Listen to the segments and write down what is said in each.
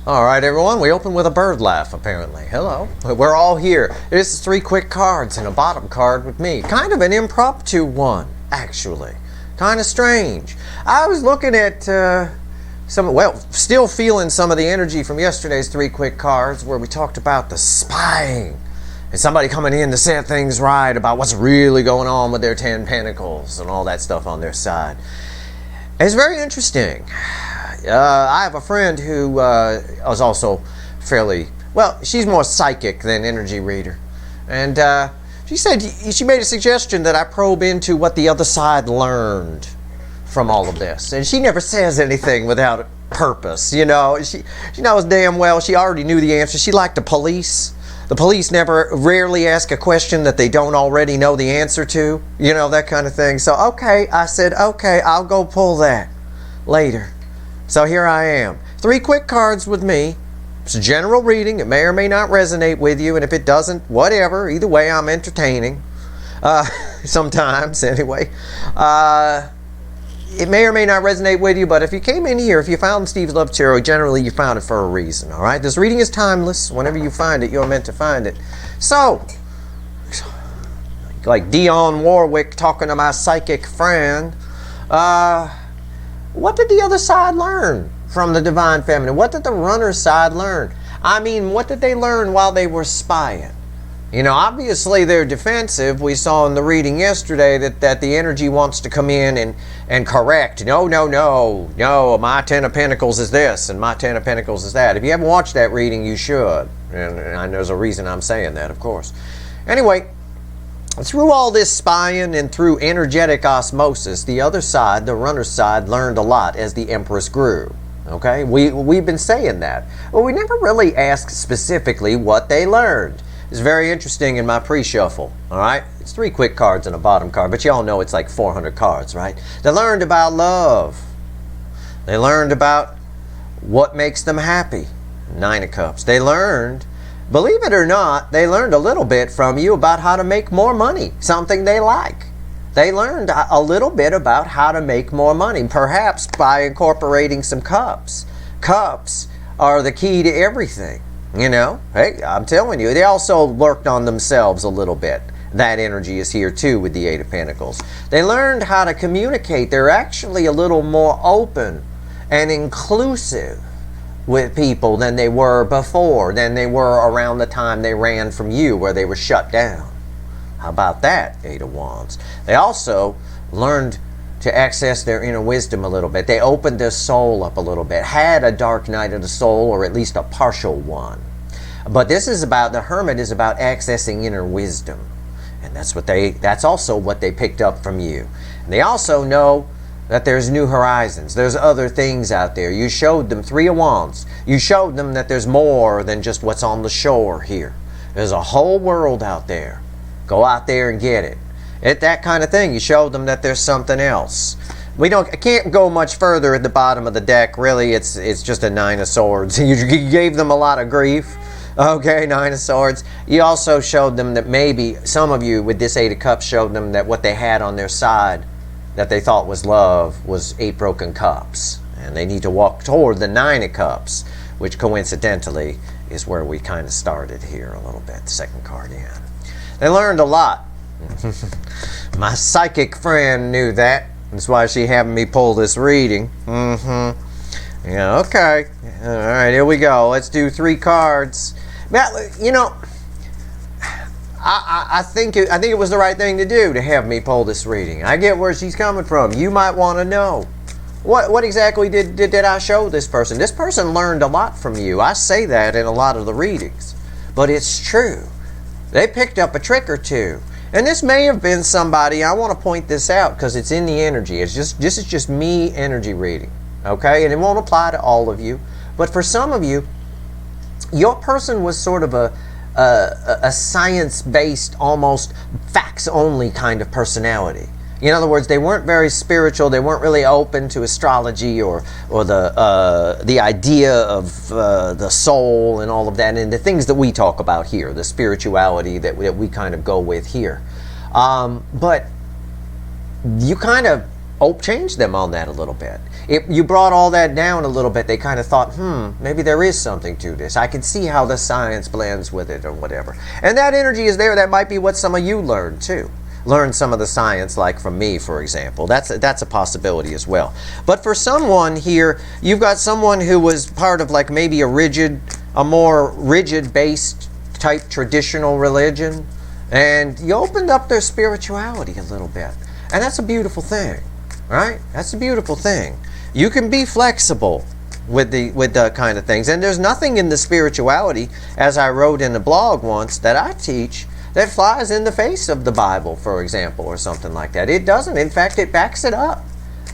All right, everyone, we open with a bird laugh, apparently. Hello. We're all here. This is 3 quick cards and a bottom card with me. Kind of an impromptu one, actually. Kind of strange. I was looking at still feeling some of the energy from yesterday's 3 quick cards where we talked about the spying and somebody coming in to set things right about what's really going on with their 10 pentacles and all that stuff on their side. It's very interesting. I have a friend who was also fairly, well, she's more psychic than energy reader. And she made a suggestion that I probe into what the other side learned from all of this. And she never says anything without purpose, you know. She knows damn well she already knew the answer. She liked the police. The police rarely ask a question that they don't already know the answer to, you know, that kind of thing. So, okay, I said, okay, I'll go pull that later. So here I am. 3 quick cards with me. It's a general reading. It may or may not resonate with you, and if it doesn't, whatever. Either way, I'm entertaining. Sometimes, anyway. It may or may not resonate with you, but if you came in here, if you found Steve's Love Tarot, generally you found it for a reason, all right? This reading is timeless. Whenever you find it, you're meant to find it. So, like Dionne Warwick talking to my psychic friend, what did the other side learn from the Divine Feminine? What did the runner side learn? I mean, what did they learn while they were spying? You know, obviously they're defensive. We saw in the reading yesterday that the energy wants to come in and correct. No, my 10 of Pentacles is this and my 10 of Pentacles is that. If you haven't watched that reading, you should. And there's a reason I'm saying that, of course. Anyway, through all this spying and through energetic osmosis, the other side, the runner's side, learned a lot as the Empress grew. Okay? We've been saying that. But we never really asked specifically what they learned. It's very interesting in my pre-shuffle, all right? It's 3 quick cards and a bottom card, but you all know it's like 400 cards, right? They learned about love. They learned about what makes them happy, 9 of Cups. They learned, believe it or not, they learned a little bit from you about how to make more money, something they like. They learned a little bit about how to make more money, perhaps by incorporating some cups. Cups are the key to everything. You know, hey, I'm telling you, they also worked on themselves a little bit. That energy is here too with the 8 of Pentacles. They learned how to communicate. They're actually a little more open and inclusive with people than they were before, than they were around the time they ran from you, where they were shut down. How about that, 8 of Wands? They also learned to access their inner wisdom a little bit. They opened their soul up a little bit, had a dark night of the soul, or at least a partial one. But this is about, the Hermit is about accessing inner wisdom. And that's also what they picked up from you. And they also know that there's new horizons. There's other things out there. You showed them 3 of Wands. You showed them that there's more than just what's on the shore here. There's a whole world out there. Go out there and get it. That kind of thing. You showed them that there's something else. I can't go much further at the bottom of the deck. Really, it's just a 9 of Swords. You gave them a lot of grief. Okay, 9 of Swords. You also showed them that maybe some of you with this 8 of Cups showed them that what they had on their side that they thought was love was 8 broken cups. And they need to walk toward the 9 of Cups, which coincidentally is where we kind of started here a little bit. The second card in. They learned a lot. My psychic friend knew that. That's why she having me pull this reading. Yeah, okay. All right, here we go. Let's do 3 cards. Now, you know, I think it was the right thing to do to have me pull this reading. I get where she's coming from. You might want to know. What exactly did I show this person? This person learned a lot from you. I say that in a lot of the readings. But it's true. They picked up a trick or two. And this may have been somebody, I want to point this out because it's in the energy. This is just me energy reading, okay? And it won't apply to all of you. But for some of you, your person was sort of a science-based, almost facts-only kind of personality. In other words, they weren't very spiritual. They weren't really open to astrology or the idea of the soul and all of that, and the things that we talk about here, the spirituality that we kind of go with here. But you kind of changed them on that a little bit. If you brought all that down a little bit, they kind of thought, maybe there is something to this. I can see how the science blends with it or whatever. And that energy is there. That might be what some of you learned too. Learn some of the science, like from me, for example. That's a possibility as well. But for someone here, you've got someone who was part of like maybe a more rigid-based type traditional religion, and you opened up their spirituality a little bit. And that's a beautiful thing, right? That's a beautiful thing. You can be flexible with the kind of things. And there's nothing in the spirituality, as I wrote in the blog once, that I teach that flies in the face of the Bible, for example, or something like that. It doesn't. In fact, it backs it up.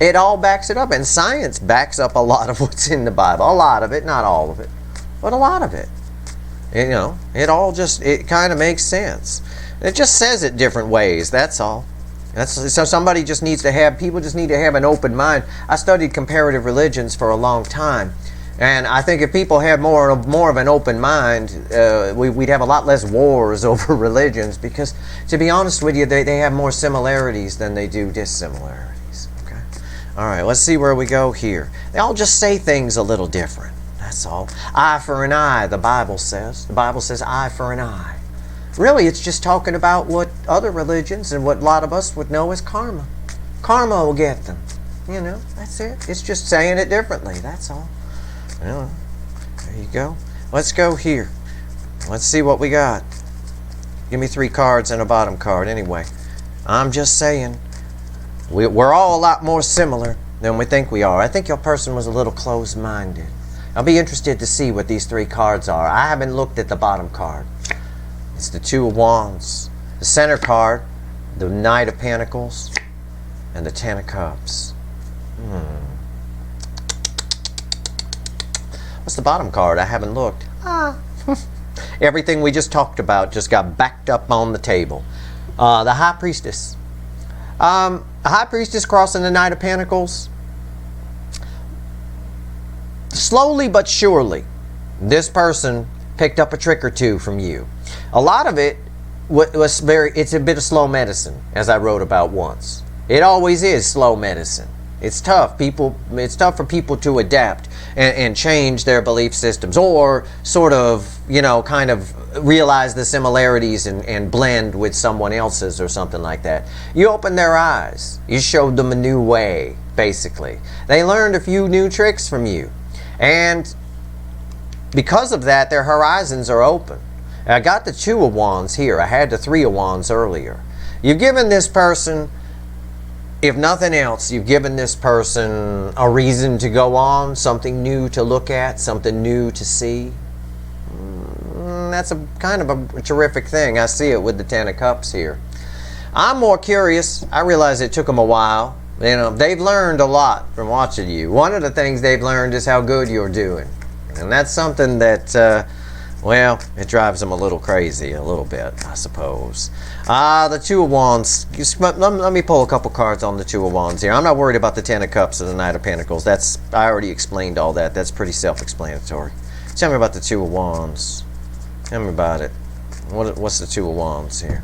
It all backs it up. And science backs up a lot of what's in the Bible. A lot of it, not all of it, but a lot of it. You know, it kind of makes sense. It just says it different ways, that's all. So somebody just needs to have, people just need to have an open mind. I studied comparative religions for a long time. And I think if people had more of an open mind, we'd have a lot less wars over religions, because, to be honest with you, they have more similarities than they do dissimilarities. Okay? All right, let's see where we go here. They all just say things a little different. That's all. Eye for an eye, the Bible says. The Bible says eye for an eye. Really, it's just talking about what other religions and what a lot of us would know as karma. Karma will get them. You know, that's it. It's just saying it differently, that's all. Well, there you go. Let's go here. Let's see what we got. Give me 3 cards and a bottom card anyway. I'm just saying, we're all a lot more similar than we think we are. I think your person was a little closed-minded. I'll be interested to see what these 3 cards are. I haven't looked at the bottom card. It's the 2 of Wands. The center card, the Knight of Pentacles, and the 10 of Cups. What's the bottom card? I haven't looked. Everything we just talked about just got backed up on the table. The High Priestess. The High Priestess crossing the Knight of Pentacles. Slowly but surely, this person picked up a trick or two from you. A lot of it was it's a bit of slow medicine, as I wrote about once. It always is slow medicine. It's tough. It's tough for people to adapt and change their belief systems, or sort of, kind of realize the similarities and blend with someone else's or something like that. You opened their eyes. You showed them a new way, basically. They learned a few new tricks from you. And because of that, their horizons are open. I got the 2 of Wands here. I had the 3 of Wands earlier. You've given this person, if nothing else, you've given this person a reason to go on, something new to look at, something new to see. That's a kind of a terrific thing. I see it with the 10 of Cups here. I'm more curious. I realize it took them a while. They've learned a lot from watching you. One of the things they've learned is how good you're doing. And that's something that, well, it drives them a little crazy, a little bit, I suppose. The 2 of Wands. Let me pull a couple cards on the 2 of Wands here. I'm not worried about the 10 of Cups or the Knight of Pentacles. I already explained all that. That's pretty self-explanatory. Tell me about the 2 of Wands. Tell me about it. What's the 2 of Wands here?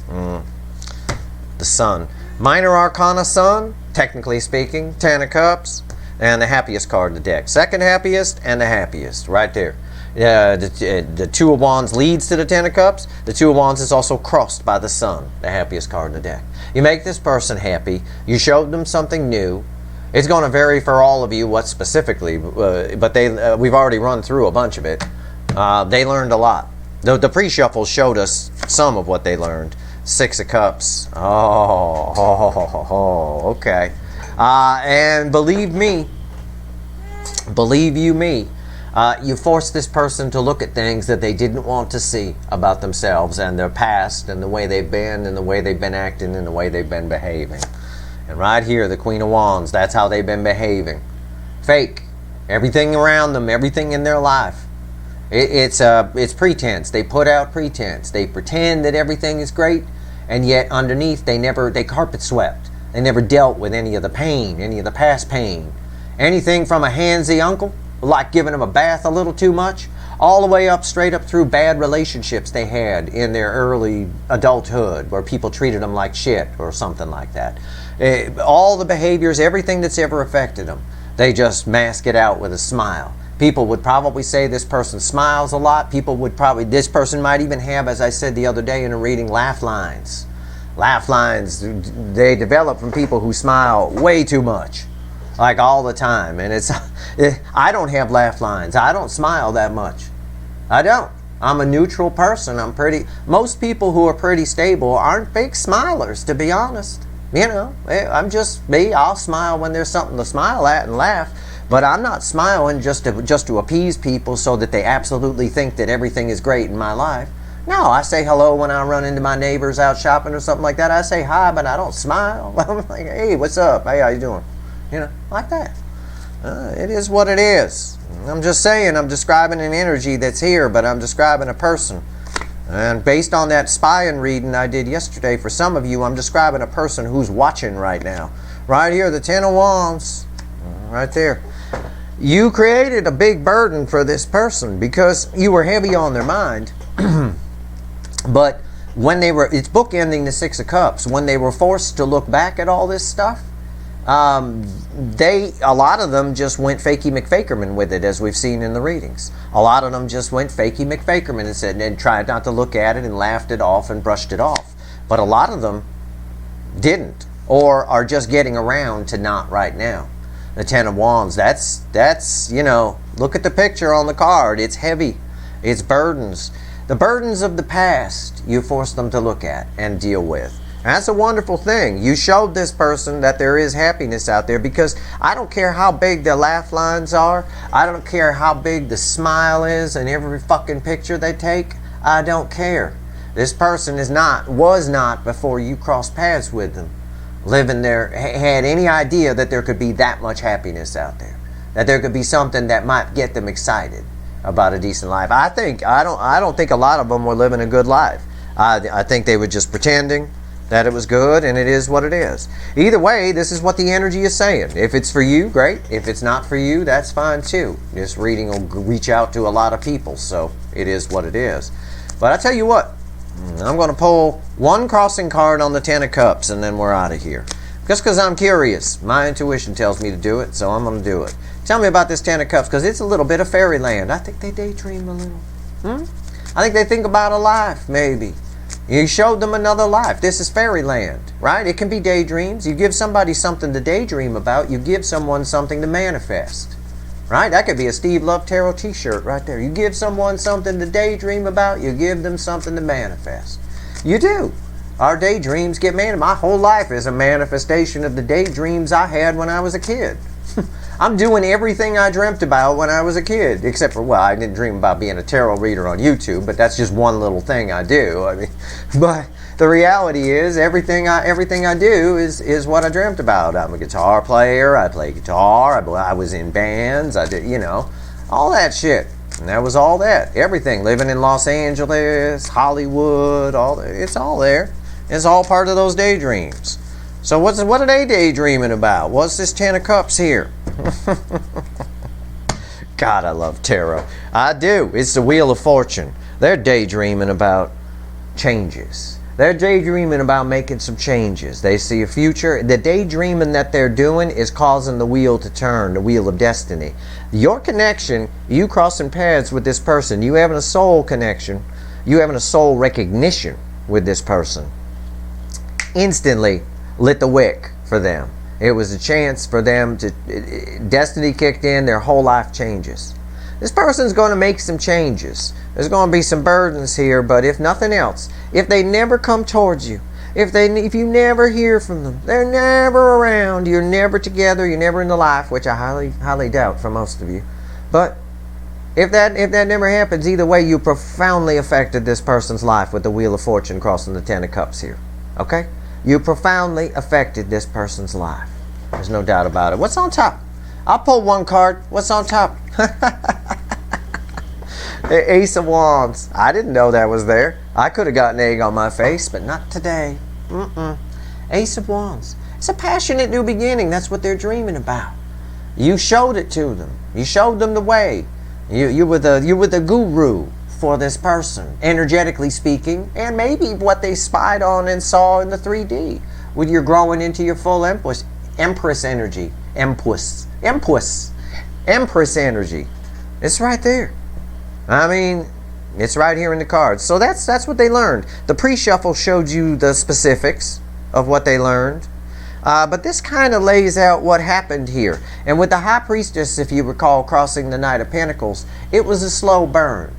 The Sun. Minor Arcana Sun, technically speaking. 10 of Cups. And the happiest card in the deck. Second happiest and the happiest. Right there. The 2 of Wands leads to the 10 of Cups. The 2 of Wands is also crossed by the Sun, the happiest card in the deck. You make this person happy. You showed them something new. It's going to vary for all of you what specifically, but we've already run through a bunch of it. They learned a lot. The pre-shuffle showed us some of what they learned. 6 of Cups. Okay. And believe you me, you forced this person to look at things that they didn't want to see about themselves and their past and the way they've been and the way they've been acting and the way they've been behaving. And right here, the Queen of Wands, that's how they've been behaving. Fake. Everything around them, everything in their life. It's pretense. They put out pretense. They pretend that everything is great, and yet underneath they carpet swept. They never dealt with any of the pain, any of the past pain. Anything from a handsy uncle, like giving them a bath a little too much, all the way up, straight up through bad relationships they had in their early adulthood where people treated them like shit or something like that. All the behaviors, everything that's ever affected them, they just mask it out with a smile. People would probably say this person smiles a lot. This person might even have, as I said the other day in a reading, laugh lines. Laugh lines, they develop from people who smile way too much, like all the time. And I don't have laugh lines. I don't smile that much. I don't. I'm a neutral person. Most people who are pretty stable aren't big smilers, to be honest. You know, I'm just me. I'll smile when there's something to smile at and laugh. But I'm not smiling just to appease people so that they absolutely think that everything is great in my life. No, I say hello when I run into my neighbors out shopping or something like that. I say hi, but I don't smile. I'm like, hey, what's up? Hey, how you doing? You know, like that. It is what it is. I'm just saying, I'm describing an energy that's here, but I'm describing a person. And based on that spying reading I did yesterday, for some of you, I'm describing a person who's watching right now. Right here, the Ten of Wands. Right there. You created a big burden for this person because you were heavy on their mind. But when it's bookending the Six of Cups, when they were forced to look back at all this stuff, a lot of them just went fakey McFakerman with it, as we've seen in the readings. A lot of them just went fakey McFakerman and tried not to look at it and laughed it off and brushed it off. But a lot of them didn't, or are just getting around to not right now. The Ten of Wands, that's, you know, look at the picture on the card. It's heavy. It's burdens. The burdens of the past, you force them to look at and deal with. And that's a wonderful thing. You showed this person that there is happiness out there, because I don't care how big the laugh lines are. I don't care how big the smile is in every fucking picture they take. I don't care. This person was not before you crossed paths with them, living there, had any idea that there could be that much happiness out there, that there could be something that might get them excited about a decent life. I don't think a lot of them were living a good life. I think they were just pretending that it was good, and it is what it is. Either way, this is what the energy is saying. If it's for you, great. If it's not for you, that's fine too. This reading will reach out to a lot of people, so it is what it is. But I tell you what, I'm going to pull one crossing card on the Ten of Cups, and then we're out of here. Just because I'm curious. My intuition tells me to do it, so I'm going to do it. Tell me about this Ten of Cups, because it's a little bit of fairyland. I think they daydream a little. I think they think about a life, maybe. You showed them another life. This is fairyland, right? It can be daydreams. You give somebody something to daydream about. You give someone something to manifest, right? That could be a Steve Love Tarot t-shirt right there. You give someone something to daydream about. You give them something to manifest. You do. Our daydreams get manifested. My whole life is a manifestation of the daydreams I had when I was a kid. I'm doing everything I dreamt about when I was a kid, except for, well, I didn't dream about being a tarot reader on YouTube, but that's just one little thing I do. I mean, but the reality is everything I do is what I dreamt about. I'm a guitar player. I play guitar. I was in bands. I did, you know, all that shit. And that was all that. Everything. Living in Los Angeles, Hollywood, it's all there. It's all part of those daydreams. So what are they daydreaming about? What's this Ten of Cups here? God, I love tarot. I do. It's the Wheel of Fortune. They're daydreaming about changes. They're daydreaming about making some changes. They see a future. The daydreaming that they're doing is causing the wheel to turn, the wheel of destiny. Your connection, you crossing paths with this person, you having a soul connection, you having a soul recognition with this person, instantly lit the wick for them. It was a chance for them to, destiny kicked in, their whole life changes. This person's going to make some changes. There's going to be some burdens here, but if nothing else, if they never come towards you, if you never hear from them, they're never around, you're never together, you're never in the life, which I highly doubt for most of you. But if that never happens, either way, you profoundly affected this person's life with the Wheel of Fortune crossing the Ten of Cups here. Okay? You profoundly affected this person's life. There's no doubt about it. What's on top? I'll pull one card. What's on top? The Ace of Wands. I didn't know that was there. I could have gotten egg on my face, but not today. Ace of Wands. It's a passionate new beginning. That's what they're dreaming about. You showed it to them. You showed them the way. You were the guru for this person, energetically speaking, and maybe what they spied on and saw in the 3D. When you're growing into your full empress energy, empress energy. It's right there. I mean, it's right here in the cards. So that's what they learned. The pre-shuffle showed you the specifics of what they learned. But this kind of lays out what happened here. And with the High Priestess, if you recall, crossing the Knight of Pentacles, it was a slow burn.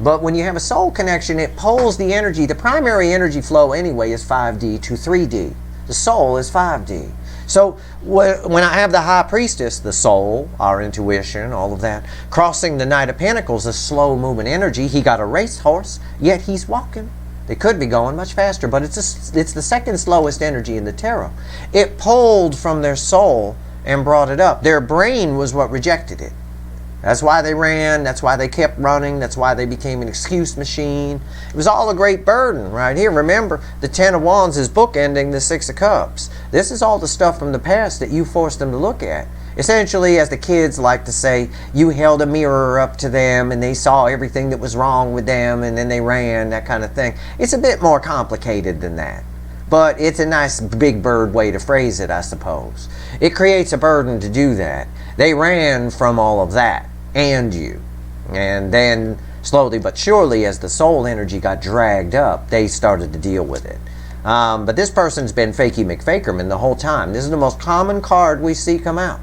But when you have a soul connection, it pulls the energy. The primary energy flow anyway is 5D to 3D. The soul is 5D. So when I have the High Priestess, the soul, our intuition, all of that, crossing the Knight of Pentacles, a slow moving energy. He got a racehorse, yet he's walking. They could be going much faster, but it's the second slowest energy in the tarot. It pulled from their soul and brought it up. Their brain was what rejected it. That's why they ran. That's why they kept running. That's why they became an excuse machine. It was all a great burden right here. Remember, the Ten of Wands is bookending the Six of Cups. This is all the stuff from the past that you forced them to look at. Essentially, as the kids like to say, you held a mirror up to them and they saw everything that was wrong with them and then they ran, that kind of thing. It's a bit more complicated than that. But it's a nice big bird way to phrase it, I suppose. It creates a burden to do that. They ran from all of that and you. And then slowly but surely, as the soul energy got dragged up, they started to deal with it. But this person's been fakey McFakerman the whole time. This is the most common card we see come out.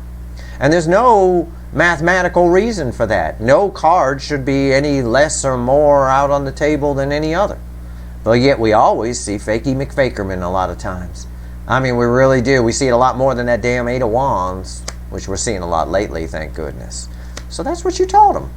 And there's no mathematical reason for that. No card should be any less or more out on the table than any other. But yet we always see fakey McFakerman a lot of times. I mean, we really do. We see it a lot more than that damn Eight of Wands, which we're seeing a lot lately, thank goodness. So that's what you taught them.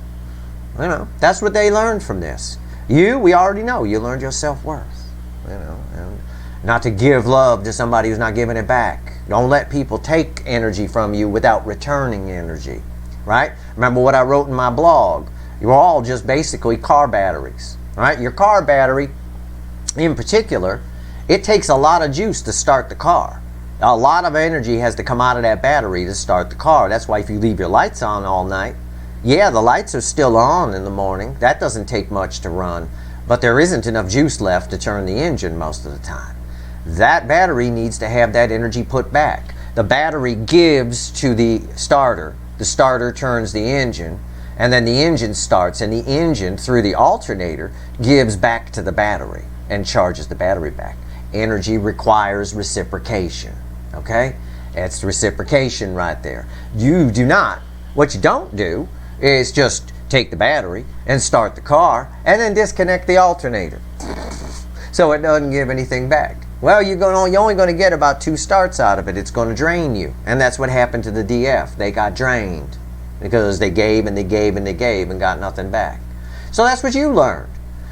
You know, that's what they learned from this. We already know. You learned your self-worth. You know, and not to give love to somebody who's not giving it back. Don't let people take energy from you without returning energy. Right? Remember what I wrote in my blog. You're all just basically car batteries. Right? Your car battery, in particular, it takes a lot of juice to start the car. A lot of energy has to come out of that battery to start the car. That's why if you leave your lights on all night, yeah, the lights are still on in the morning. That doesn't take much to run. But there isn't enough juice left to turn the engine most of the time. That battery needs to have that energy put back. The battery gives to the starter. The starter turns the engine. And then the engine starts. And the engine, through the alternator, gives back to the battery and charges the battery back. Energy requires reciprocation. Okay? It's reciprocation right there. You do not. What you don't do is just take the battery and start the car and then disconnect the alternator so it doesn't give anything back. Well, you're only going to get about 2 starts out of it. It's going to drain you. And that's what happened to the DF. They got drained because they gave and they gave and they gave and got nothing back. So that's what you learned.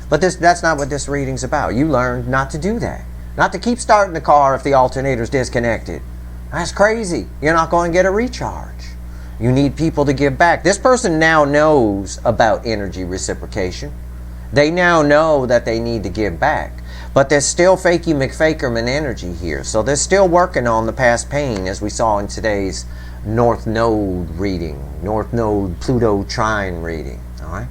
But that's not what this reading's about. You learned not to do that. Not to keep starting the car if the alternator's disconnected. That's crazy. You're not going to get a recharge. You need people to give back. This person now knows about energy reciprocation. They now know that they need to give back. But there's still fakey McFakerman energy here. So they're still working on the past pain, as we saw in today's North Node reading. North Node Pluto trine reading. All right?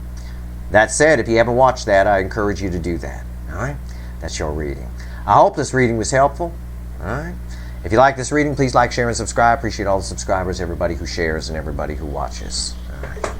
That said, if you haven't watched that, I encourage you to do that. All right? That's your reading. I hope this reading was helpful. All right? If you like this reading, please like, share, and subscribe. Appreciate all the subscribers, everybody who shares, and everybody who watches. All right.